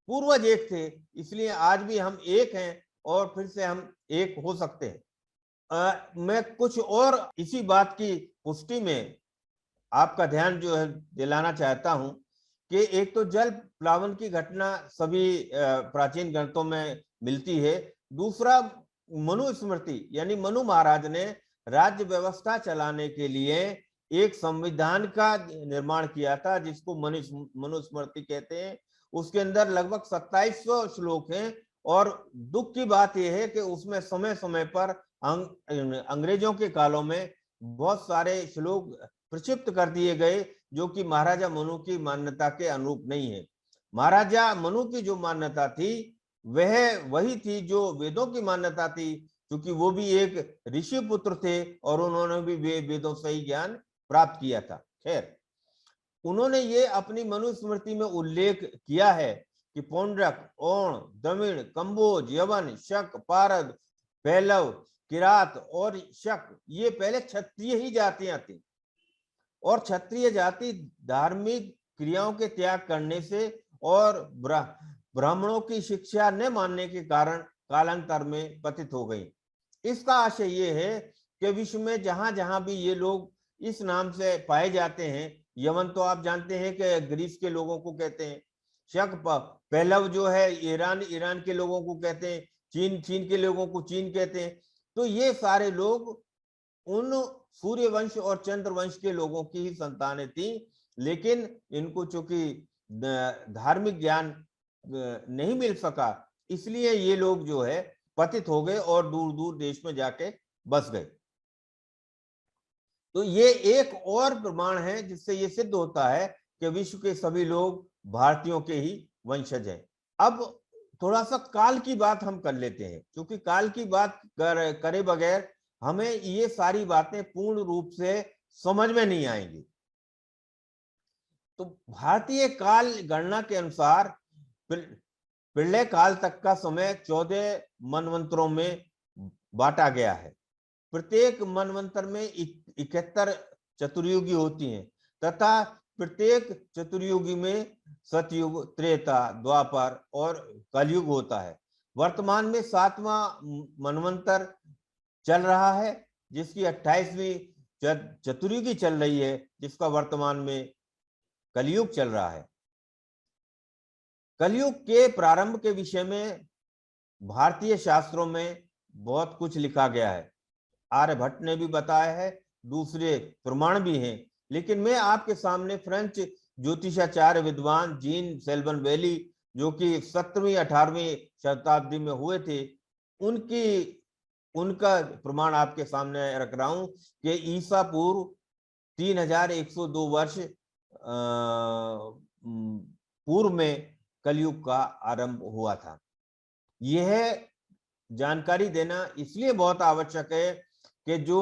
पूर्वज एक थे, इसलिए आज भी हम एक हैं और फिर से हम एक हो सकते हैं। मैं कुछ और इसी बात की पुष्टि में आपका ध्यान जो है दिलाना चाहता हूं कि एक तो जल प्लावन की घटना सभी प्राचीन ग्रंथों में मिलती है। दूसरा, मनु स्मृति यानी मनु महाराज ने राज्य व्यवस्था चलाने के लिए एक संविधान का निर्माण किया था जिसको मनुस्मृति कहते हैं। उसके अंदर लगभग 2700 श्लोक हैं और दुख की बात यह है कि उसमें समय समय पर अंग्रेजों के कालों में बहुत सारे श्लोक प्रक्षिप्त कर दिए गए जो कि महाराजा मनु की मान्यता के अनुरूप नहीं है। महाराजा मनु की जो मान्यता थी वह वही थी जो वेदों की मान्यता थी, क्योंकि वो भी एक ऋषि पुत्र थे और उन्होंने भी वेदों से ही ज्ञान प्राप्त किया था। खैर, उन्होंने ये अपनी मनुस्मृति में उल्लेख किया है कि पौंड्रक, ओण, दमिण, कंबोज, यवन, शक, पारद, पैलव, किरात और शक ये पहले क्षत्रिय ही जातियां थी और क्षत्रिय जाति धार्मिक क्रियाओं के त्याग करने से और ब्राह्मणों की शिक्षा न मानने के कारण कालांतर में पतित हो गई। इसका आशय ये है कि विश्व में जहां जहां भी ये लोग इस नाम से पाए जाते हैं, यमन तो आप जानते हैं कि ग्रीस के लोगों को कहते हैं, शक पैलव जो है ईरान के लोगों को कहते हैं, चीन के लोगों को चीन कहते हैं। तो ये सारे लोग उन सूर्य वंश और चंद्र वंश के लोगों की ही संतानें थी, लेकिन इनको चूंकि धार्मिक ज्ञान नहीं मिल सका इसलिए ये लोग जो है पतित हो गए और दूर दूर देश में जाके बस गए। तो ये एक और प्रमाण है जिससे ये सिद्ध होता है कि विश्व के सभी लोग भारतीयों के ही वंशज हैं। अब थोड़ा सा काल की बात हम कर लेते हैं, क्योंकि काल की बात करे बगैर हमें ये सारी बातें पूर्ण रूप से समझ में नहीं आएंगी। तो भारतीय काल गणना के अनुसार प्रलय काल तक का समय 14 मनवंतरों में बांटा गया है। प्रत्येक मनवंतर में 71 चतुर्युगी होती हैं तथा प्रत्येक चतुर्युगी में सतयुग, त्रेता, द्वापर और कलयुग होता है। वर्तमान में 7वां मनवंतर चल रहा है जिसकी 28वीं चतुर्युगी चल रही है, जिसका वर्तमान में कलयुग चल रहा है। कलयुग के प्रारंभ के विषय में भारतीय शास्त्रों में बहुत कुछ लिखा गया है। आर्यभट्ट ने भी बताया है, दूसरे प्रमाण भी हैं, लेकिन मैं आपके सामने फ्रेंच ज्योतिषाचार्य विद्वान जीन सेल्वन वैली जो कि 17वीं 18वीं शताब्दी में हुए थे उनका प्रमाण आपके सामने रख रहा हूं कि ईसा पूर्व 3102 वर्ष पूर्व में कलयुग का आरंभ हुआ था। यह जानकारी देना इसलिए बहुत आवश्यक है कि जो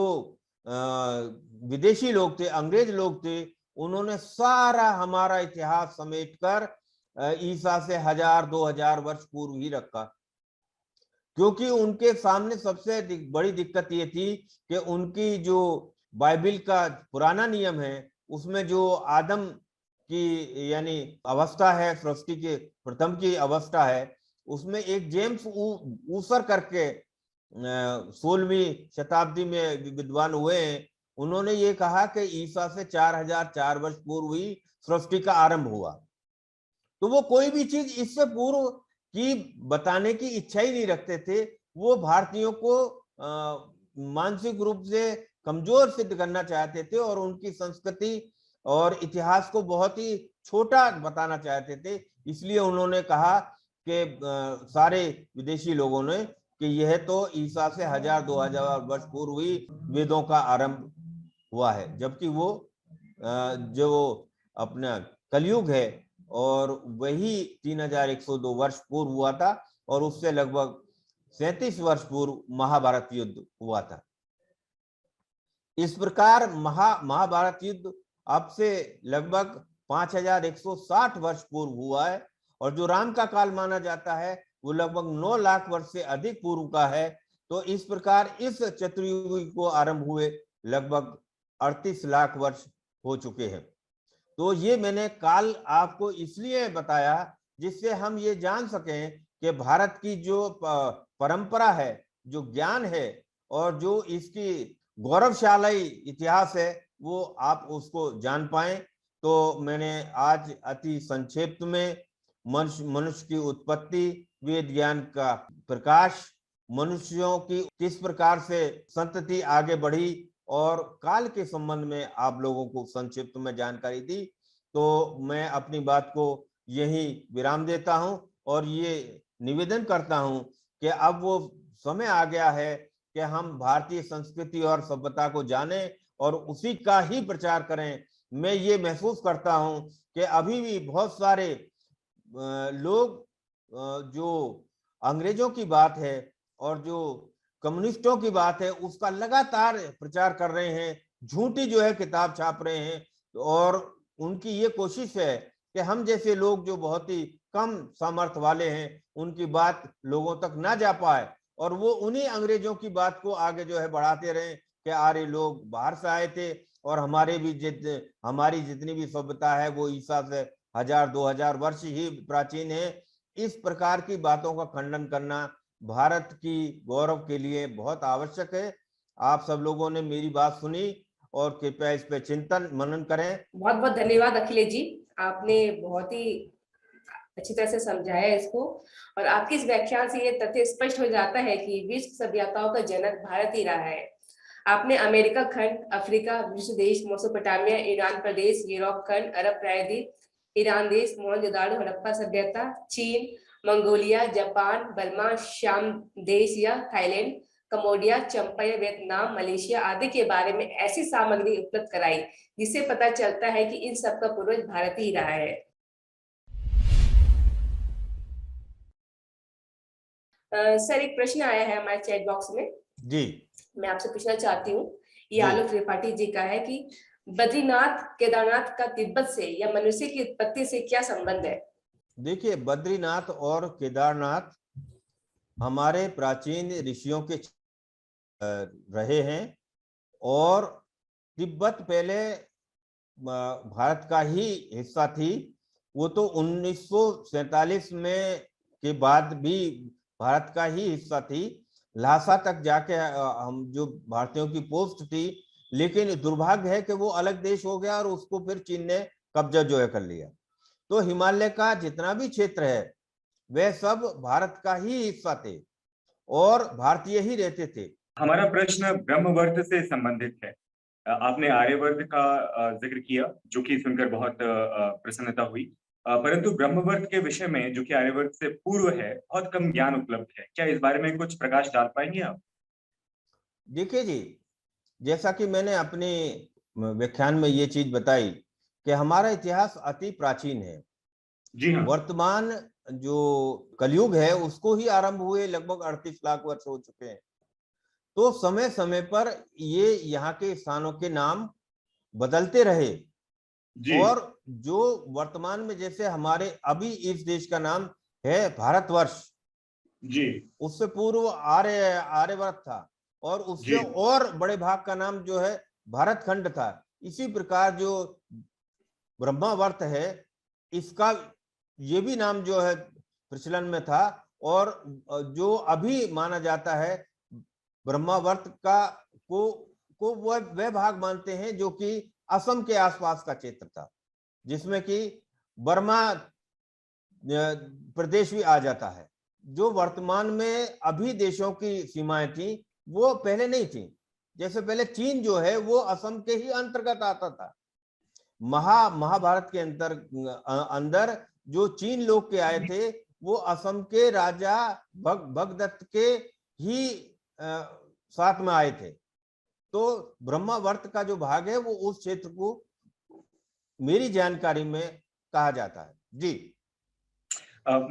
विदेशी लोग थे, अंग्रेज लोग थे, उन्होंने सारा हमारा इतिहास समेटकर ईसा से 1000-2000 वर्ष पूर्व ही रखा, क्योंकि उनके सामने सबसे बड़ी दिक्कत ये थी कि उनकी जो बाइबिल का पुराना नियम है उसमें जो आदम की यानी अवस्था है, सृष्टि के प्रथम की अवस्था है, उसमें एक जेम्स ऊसर करके 16वीं शताब्दी में विद्वान हुए हैं। उन्होंने ये कहा कि ईसा से 4004 वर्ष पूर्व ही सृष्टि का आरंभ हुआ। तो वो कोई भी चीज इससे पूर्व की बताने की इच्छा ही नहीं रखते थे। वो भारतीयों को मानसिक रूप से कमजोर सिद्ध करना चाहते थे और उनकी संस्कृति और इतिहास को बहुत ही छोटा बताना चाहते थे। इसलिए उन्होंने कहा कि सारे विदेशी लोगों ने कि यह तो ईसा से 1000-2000 वर्ष पूर्व ही वेदों का आरंभ हुआ है, जबकि वो जो अपना कलयुग है और वही 3102 वर्ष पूर्व हुआ था और उससे लगभग 37 वर्ष पूर्व महाभारत युद्ध हुआ था। इस प्रकार महाभारत युद्ध अब से लगभग 5160 वर्ष पूर्व हुआ है और जो राम का काल माना जाता है वो लगभग 9 लाख वर्ष से अधिक पूर्व का है। तो इस प्रकार इस चतुर्युगी को आरंभ हुए लगभग 38 लाख वर्ष हो चुके हैं। तो ये मैंने काल आपको इसलिए बताया जिससे हम ये जान सकें कि भारत की जो परंपरा है, जो ज्ञान है और जो इसकी गौरवशाली इतिहास है वो आप उसको जान पाए। तो मैंने आज अति संक्षिप्त में मनुष्य की उत्पत्ति, वेद ज्ञान का प्रकाश, मनुष्यों की किस प्रकार से संतति आगे बढ़ी और काल के संबंध में आप लोगों को संक्षिप्त में जानकारी दी। तो मैं अपनी बात को यही विराम देता हूं और ये निवेदन करता हूं कि अब वो समय आ गया है कि हम भारतीय संस्कृति और सभ्यता को जानें और उसी का ही प्रचार करें। मैं ये महसूस करता हूं कि अभी भी बहुत सारे लोग जो अंग्रेजों की बात है और जो कम्युनिस्टों की बात है उसका लगातार प्रचार कर रहे हैं, झूठी जो है किताब छाप रहे हैं, और उनकी ये कोशिश है कि हम जैसे लोग जो बहुत ही कम सामर्थ्य वाले हैं उनकी बात लोगों तक ना जा पाए, और वो उन्हीं अंग्रेजों की बात को आगे जो है बढ़ाते रहे कि आर्य लोग बाहर से आए थे और हमारी जितनी भी सभ्यता है वो ईसा से 1000-2000 वर्ष ही प्राचीन है। इस प्रकार की बातों का खंडन करना भारत की गौरव के लिए बहुत आवश्यक है। आप सब लोगों ने मेरी बात सुनी और कृपया इस पे चिंतन मनन करें। बहुत बहुत धन्यवाद अखिलेश जी, आपने बहुत ही अच्छी तरह से समझाया इसको, और आपके इस व्याख्यान से ये तथ्य स्पष्ट हो जाता है कि विश्व सभ्यताओं का जनक भारत ही रहा है। आपने अमेरिका खंड, अफ्रीका, विश्व देश, मेसोपोटामिया, ईरान प्रदेश, यूरोप खंड, अरब प्रायद्वीप, ईरान देश, मोहनजोदाड़ो, हड़प्पा सभ्यता, चीन, मंगोलिया, जापान, बर्मा, शाम देश या थाईलैंड, कम्बोडिया, चंपाया, वियतनाम, मलेशिया आदि के बारे में ऐसी सामग्री उपलब्ध कराई जिससे पता चलता है कि इन सबका पूर्वज भारत ही रहा है। सर, एक प्रश्न आया है हमारे चैट बॉक्स में जी, मैं आपसे पूछना चाहती हूँ। ये जी। आलोक त्रिपाठी जी का है कि बद्रीनाथ केदारनाथ का तिब्बत से या मनुष्य की उत्पत्ति से क्या संबंध है? देखिए, बद्रीनाथ और केदारनाथ हमारे प्राचीन ऋषियों के रहे हैं, और तिब्बत पहले भारत का ही हिस्सा थी। वो तो 1947 में के बाद भी भारत का ही हिस्सा थी। लहासा तक जाके हम जो भारतीयों की पोस्ट थी, लेकिन दुर्भाग्य है कि वो अलग देश हो गया और उसको फिर चीन ने कब्जा जो है कर लिया। तो हिमालय का जितना भी क्षेत्र है वह सब भारत का ही हिस्सा थे और भारतीय ही रहते थे। हमारा प्रश्न ब्रह्मवर्त से संबंधित है। आपने आर्यवर्त का जिक्र किया, जो कि सुनकर बहुत प्रसन्नता हुई, परंतु ब्रह्मवर्त के विषय में, जो कि आर्यवर्त से पूर्व है, बहुत कम ज्ञान उपलब्ध है। क्या इस बारे में कुछ प्रकाश डाल पाएंगे आप? देखिए जी, जैसा कि मैंने अपने व्याख्यान में ये चीज बताई कि हमारा इतिहास अति प्राचीन है। जी हाँ। वर्तमान जो कलयुग है उसको ही आरंभ हुए लगभग 38 लाख वर्ष हो चुके हैं। तो समय समय पर ये यहाँ के स्थानों के नाम बदलते रहे, जी और जो वर्तमान में जैसे हमारे अभी इस देश का नाम है भारतवर्ष, जी उससे पूर्व आर्यवर्त था, और उससे जी और बड़े भाग का नाम जो है भारत खंड था। इसी प्रकार जो ब्रह्मावर्त है, इसका ये भी नाम जो है प्रचलन में था, और जो अभी माना जाता है ब्रह्मावर्त का को वह भाग मानते हैं जो कि असम के आसपास का क्षेत्र था, जिसमें कि बर्मा प्रदेश भी आ जाता है। जो वर्तमान में अभी देशों की सीमाएं थी वो पहले नहीं थी। जैसे पहले चीन जो है वो असम के ही अंतर्गत आता था। महाभारत के अंदर जो चीन लोग के आए थे वो असम के राजा भगदत्त के ही साथ में आए थे। तो ब्रह्मावर्त का जो भाग है वो उस क्षेत्र को मेरी जानकारी में कहा जाता है। जी।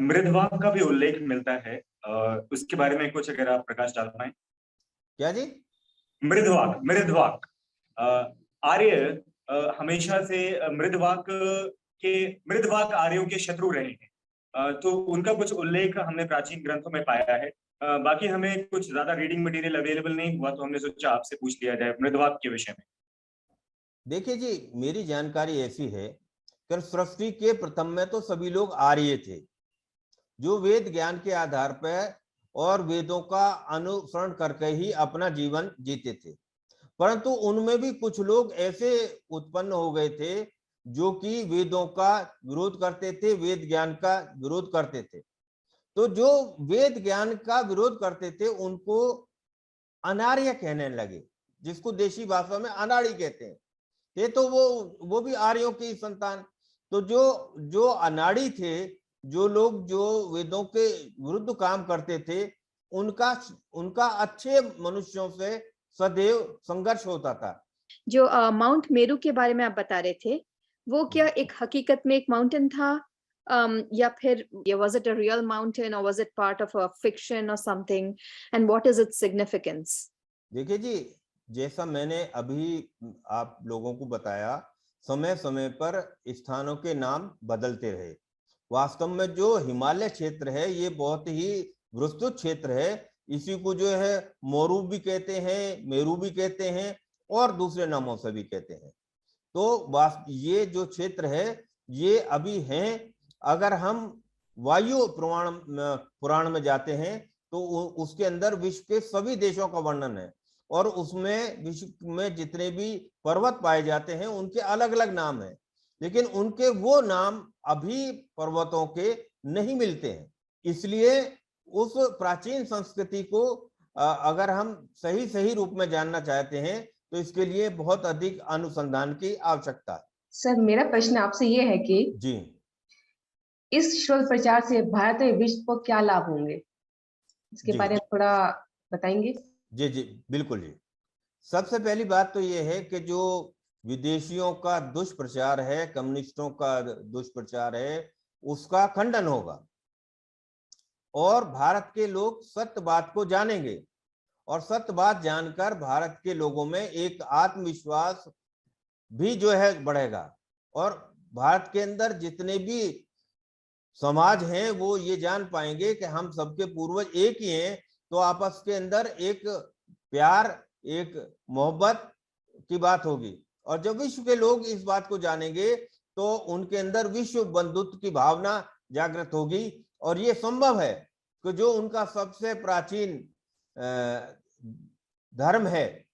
मृदवाक का भी उल्लेख मिलता है, उसके बारे में कुछ अगर आप प्रकाश डाल पाए। क्या जी? मृदवाक, मृदवाक आर्य हमेशा से मृदवाक आर्यों के शत्रु रहे हैं, तो उनका कुछ उल्लेख हमने प्राचीन ग्रंथों में पाया है। बाकी हमें कुछ ज्यादा रीडिंग मटेरियल अवेलेबल नहीं हुआ, तो हमने सोचा आपसे पूछ लिया जाए मृदवाक के विषय में। देखिए जी, मेरी जानकारी ऐसी है कि सृष्टि के प्रथम में तो सभी लोग आर्य थे जो वेद ज्ञान के आधार पर और वेदों का अनुसरण करके ही अपना जीवन जीते थे। परंतु उनमें भी कुछ लोग ऐसे उत्पन्न हो गए थे जो कि वेदों का विरोध करते थे, वेद ज्ञान का विरोध करते थे। तो जो वेद ज्ञान का विरोध करते थे उनको अनार्य कहने लगे। जिसको देशी भाषा में अनाड़ी कहते हैं, ये तो वो भी आर्यों की संतान। तो जो अनाड़ी थे, जो लोग जो वेदों के विरुद्ध काम करते थे, उनका अच्छे मनुष्यों से सदैव संघर्ष होता था। जो माउंट मेरू के बारे में आप बता रहे थे, वो क्या एक हकीकत में एक माउंटेन था, या फिर was it a real mountain or was it part of a fiction or something, and what is its significance? देखिए जी, जैसा मैंने अभी आप लोगों को बताया, समय समय पर स्थानों के नाम बदलते रहे। वास्तव में जो हिमालय क्षेत्र है ये बहुत ही विस्तृत क्षेत्र है। इसी को जो है मोरू भी कहते हैं, मेरू भी कहते हैं और दूसरे नामों से भी कहते हैं। तो ये जो क्षेत्र है ये अभी हैं। अगर हम वायु पुराण में जाते हैं तो उसके अंदर विश्व के सभी देशों का वर्णन है, और उसमें विश्व में जितने भी पर्वत पाए जाते हैं उनके अलग अलग नाम हैं, लेकिन उनके वो नाम अभी पर्वतों के नहीं मिलते हैं। इसलिए उस प्राचीन संस्कृति को अगर हम सही रूप में जानना चाहते हैं तो इसके लिए बहुत अधिक अनुसंधान की आवश्यकता है। सर, मेरा प्रश्न आपसे ये है कि जी, इस शोध प्रचार से भारत और विश्व को क्या लाभ होंगे, इसके जी, बारे में थोड़ा बताएंगे? जी जी बिल्कुल जी। सबसे पहली बात तो ये है कि जो विदेशियों का दुष्प्रचार है, कम्युनिस्टों का दुष्प्रचार है, उसका खंडन होगा और भारत के लोग सत्य बात को जानेंगे, और सत्य बात जानकर भारत के लोगों में एक आत्मविश्वास भी जो है बढ़ेगा, और भारत के अंदर जितने भी समाज हैं वो ये जान पाएंगे कि हम सबके पूर्वज एक ही हैं। तो आपस के अंदर एक प्यार, एक मोहब्बत की बात होगी, और जब विश्व के लोग इस बात को जानेंगे तो उनके अंदर विश्व बंधुत्व की भावना जागृत होगी। और ये संभव है कि जो उनका सबसे प्राचीन धर्म है,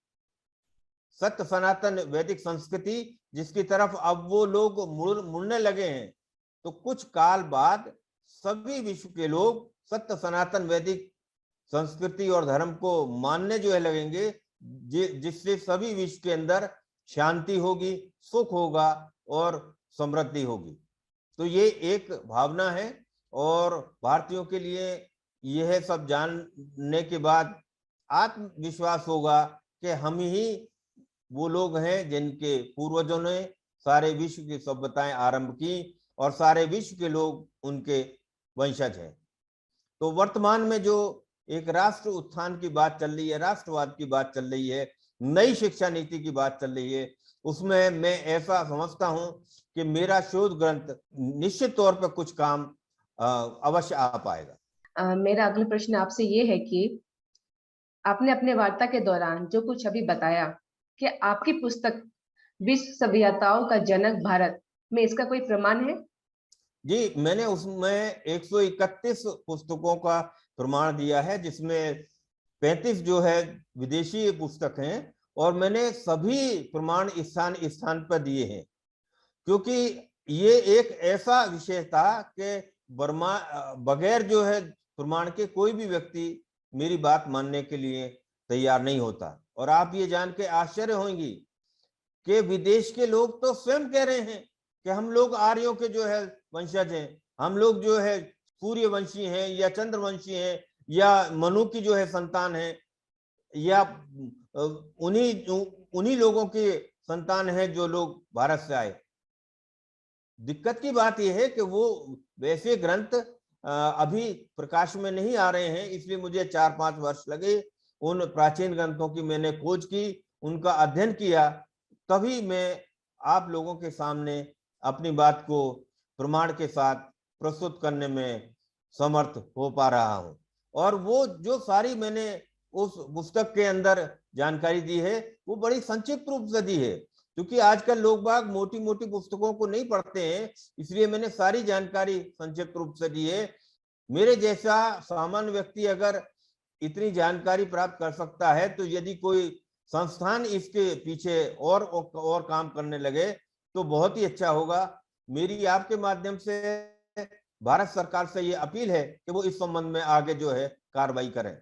सत्य सनातन वैदिक संस्कृति, जिसकी तरफ अब वो लोग मुड़ने लगे हैं, तो कुछ काल बाद सभी विश्व के लोग सत्य सनातन वैदिक संस्कृति और धर्म को मानने जो है लगेंगे, जिससे सभी विश्व के अंदर शांति होगी, सुख होगा और समृद्धि होगी। तो ये एक भावना है, और भारतीयों के लिए यह सब जानने के बाद आत्मविश्वास होगा कि हम ही वो लोग हैं जिनके पूर्वजों ने सारे विश्व की सभ्यताएं आरंभ की, और सारे विश्व के लोग उनके वंशज हैं। तो वर्तमान में जो एक राष्ट्र उत्थान की बात चल रही है, राष्ट्रवाद की बात चल रही है, नई शिक्षा नीति की बात चल रही है, उसमें मैं ऐसा समझता हूं कि मेरा शोध ग्रंथ निश्चित तौर पर कुछ काम अवश्य आ पाएगा। मेरा अगला प्रश्न आपसे ये है कि आपने अपने वार्ता के दौरान जो कुछ अभी बताया, कि आपकी पुस्तक विश्व सभ्यताओं का जनक भारत में इसका कोई प्रमाण है? जी, मैंने उसमें 131 पुस्तकों का प्रमाण दिया है, जिसमें 35 जो है विदेशी पुस्तक हैं, और मैंने सभी प्रमाण स्थान पर दिए हैं, क्योंकि ये एक ऐसा विषय था कि बगैर जो है प्रमाण के कोई भी व्यक्ति मेरी बात मानने के लिए तैयार नहीं होता। और आप ये जान के आश्चर्य होंगी कि विदेश के लोग तो स्वयं कह रहे हैं कि हम लोग आर्यों के जो है वंशज हैं, हम लोग जो है सूर्यवंशी हैं या चंद्रवंशी हैं या मनु की जो है संतान है, या उन्हीं लोगों की संतान है जो लोग भारत से आए। दिक्कत की बात यह है कि वो वैसे ग्रंथ अभी प्रकाश में नहीं आ रहे हैं, इसलिए मुझे 4-5 वर्ष लगे। उन प्राचीन ग्रंथों की मैंने खोज की, उनका अध्ययन किया, तभी मैं आप लोगों के सामने अपनी बात को प्रमाण के साथ प्रस्तुत करने में समर्थ हो पा रहा हूं। और वो जो सारी मैंने उस पुस्तक के अंदर जानकारी दी है वो बड़ी संक्षिप्त रूप से दी है, क्योंकि आजकल लोग बाग मोटी मोटी पुस्तकों को नहीं पढ़ते हैं, इसलिए मैंने सारी जानकारी संक्षिप्त रूप से दी है। मेरे जैसा सामान्य व्यक्ति अगर इतनी जानकारी प्राप्त कर सकता है, तो यदि कोई संस्थान इसके पीछे और काम करने लगे तो बहुत ही अच्छा होगा। मेरी आपके माध्यम से भारत सरकार से ये अपील है कि वो इस संबंध में आगे जो है कार्रवाई करें।